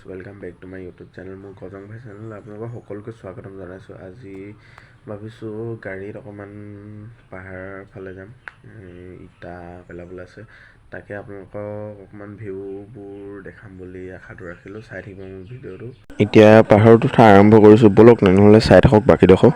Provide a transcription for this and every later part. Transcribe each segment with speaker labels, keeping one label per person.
Speaker 1: Welcome back to my YouTube channel मोर गजং भाई चैनल आपलोगों সকলকে স্বাগতম জানাইছো আজি ভাবিছো গাড়ীত অকমান পাহাৰ ফালে যাম ইটা পেলাবলৈ আছে তাকে আপোনালোকক অকমান ভিউ বোৰ দেখাম বুলি আশাটো ৰাখিলো চাই থাকিব মোৰ ভিডিওটো এতিয়া পাহাৰটো উঠা আৰম্ভ কৰিছো বলক নহলে চাই থাকক বাকি দেখো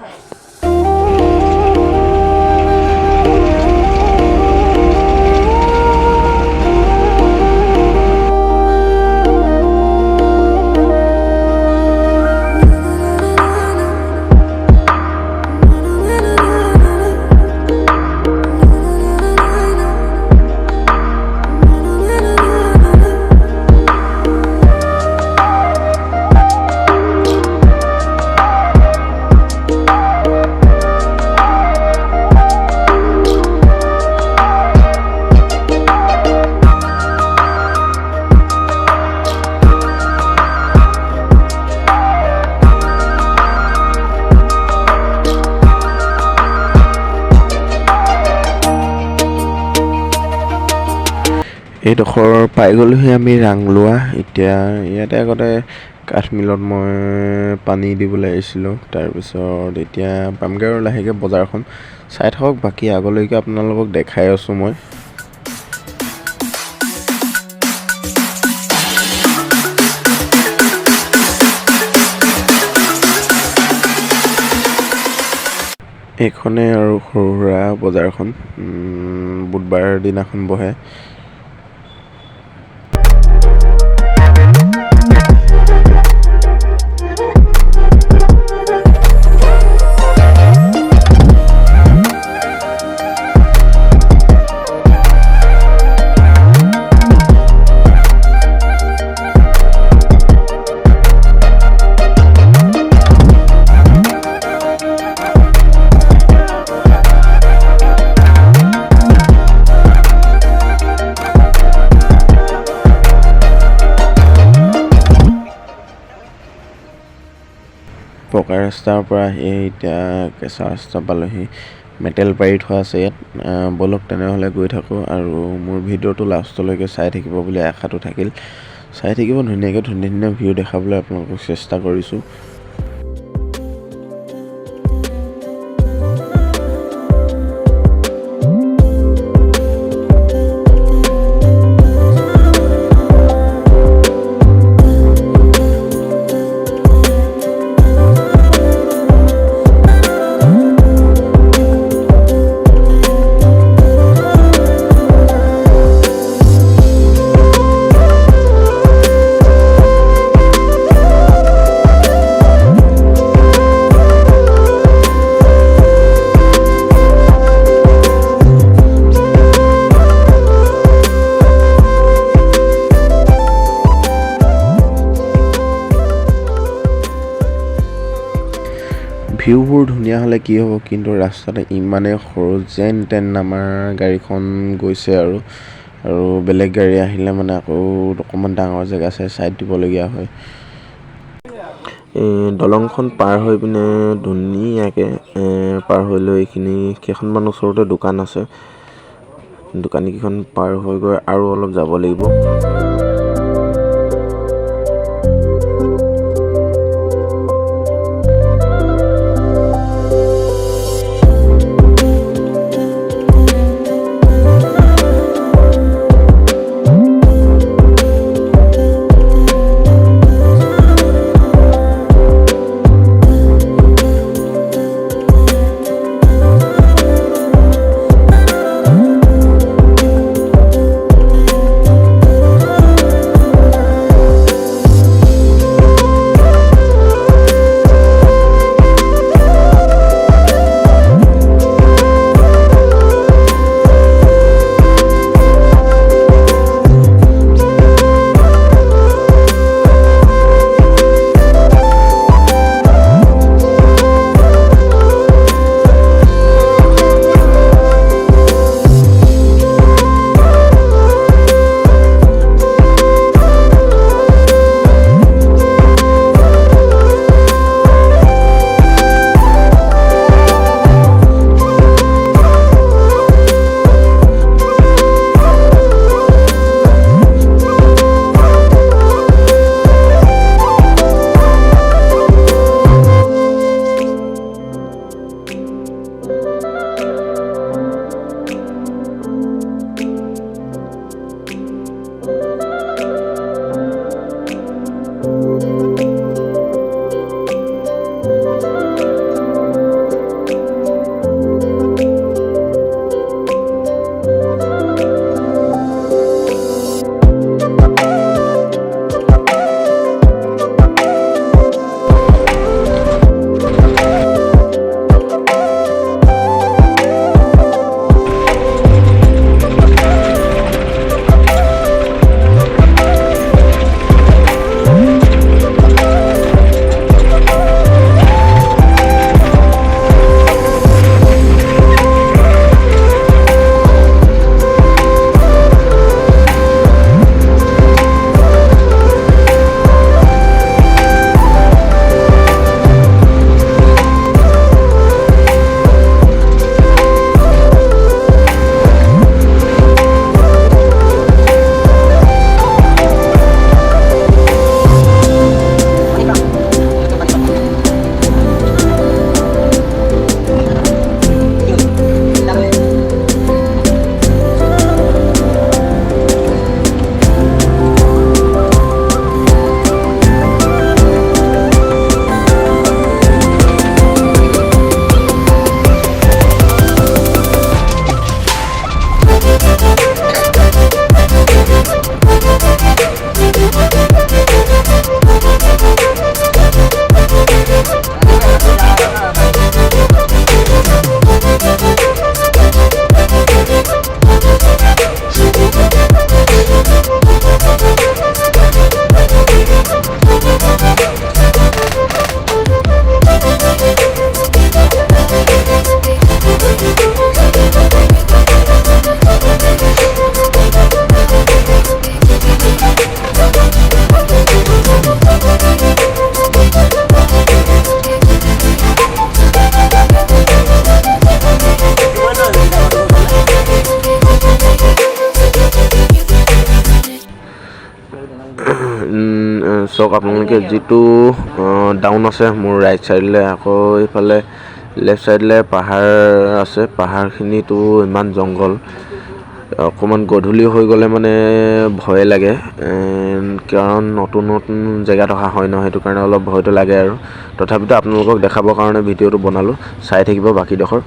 Speaker 1: এই ডখৰ পাই গলোহি আমি ৰাংলোৱা এতিয়া ইয়াতে আগতে কাঠমিলত মই পানী দিবলৈ আহিছিলোঁ তাৰ পিছত এতিয়া পামগে আৰু লাহেকে বজাৰখন চাই থাকক বাকি আগলৈকে আপোনালোকক দেখাই আছো মই এইখনে আৰু সৰুৰা বজাৰখন বুধবাৰ দিনাখন বহে পকা ৰাস্তাৰ পৰা এতিয়া কেঁচা ৰাস্তা পালোহি মেটেল পাৰি থোৱা আছে ইয়াত বলক তেনেহ'লে গৈ থাকোঁ আৰু মোৰ ভিডিঅ'টো লাষ্টলৈকে চাই থাকিব বুলি আশাটো থাকিল চাই থাকিব ধুনীয়াকৈ ধুনীয়া ভিউ দেখাবলৈ আপোনালোকক চেষ্টা কৰিছোঁ ভিউবোৰ ধুনীয়া হ'লে কি হ'ব কিন্তু ৰাস্তাটো ইমানে সৰু যেন তেন আমাৰ গাড়ীখন গৈছে আৰু বেলেগ গাড়ী আহিলে মানে আকৌ অকমান ডাঙৰ জেগা চাই সাইড দিবলগীয়া হয় দলংখন পাৰ হৈ পিনে ধুনীয়াকৈ পাৰ হৈ লৈ এইখিনি কেইখনমান ওচৰতে দোকান আছে দোকানীকেইখন পাৰ হৈ গৈ আৰু অলপ যাব লাগিব চাওক আপোনালোকে যিটো ডাউন আছে মোৰ ৰাইট চাইডলৈ, আকৌ এইফালে লেফ্ট চাইডলৈ পাহাৰ আছে। পাহাৰখিনিতো ইমান জংঘল, অকণমান গধূলি হৈ গ'লে মানে ভয় লাগে, কাৰণ নতুন নতুন জেগাত অহা হয় ন, সেইটো কাৰণে অলপ ভয়টো লাগে আৰু। তথাপিতো আপোনালোকক দেখাবৰ কাৰণে ভিডিঅ'টো বনালোঁ, চাই থাকিব বাকীডোখৰ।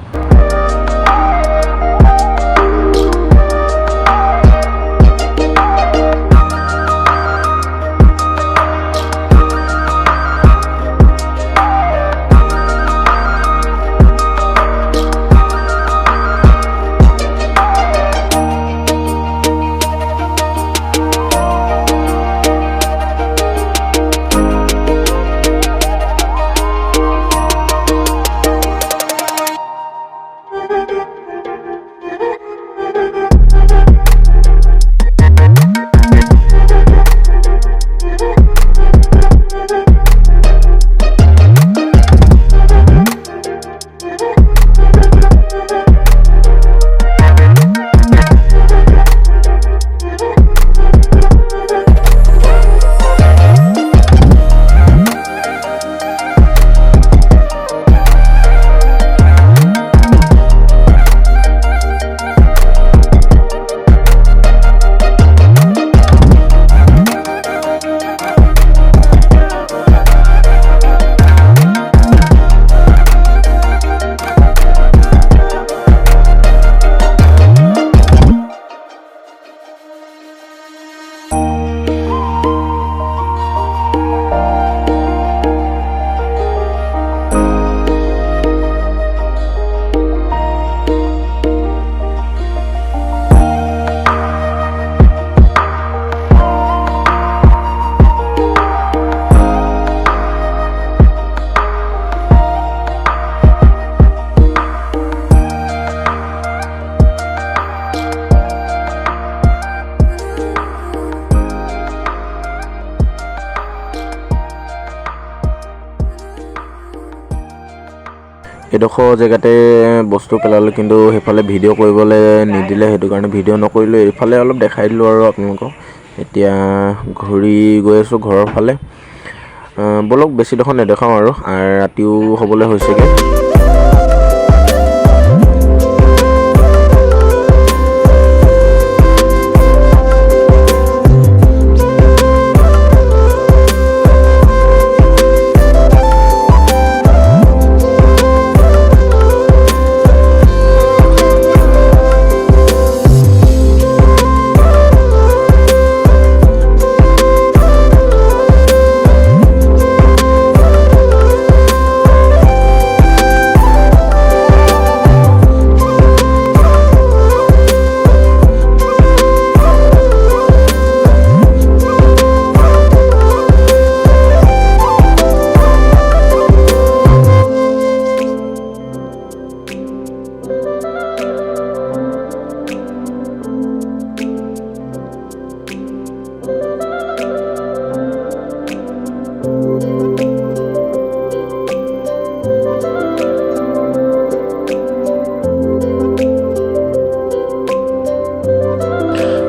Speaker 1: এইডোখৰ জেগাতে বস্তু পেলালোঁ, কিন্তু সেইফালে ভিডিঅ' কৰিবলৈ নিদিলে, সেইটো কাৰণে ভিডিঅ' নকৰিলোঁ। এইফালে অলপ দেখাই দিলোঁ আৰু আপোনালোকক। এতিয়া ঘূৰি গৈ আছোঁ ঘৰৰ ফালে। ব'লক বেছিডোখৰ নেদেখাওঁ আৰু, ৰাতিও হ'বলৈ হৈছেগৈ।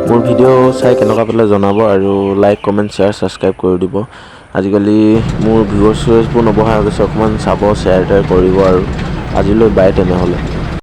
Speaker 1: মোৰ ভিডিঅ' চাই কেনেকুৱা পালে জনাব, আৰু লাইক কমেণ্ট শ্বেয়াৰ ছাবস্ক্ৰাইব কৰি দিব। আজিকালি মোৰ ভিউৱাৰ্ছবোৰ নবঢ়া হৈ গৈছে, অকণমান চাব, শ্বেয়াৰ কৰিব, আৰু আজিলৈ বাই তেনেহ'লে।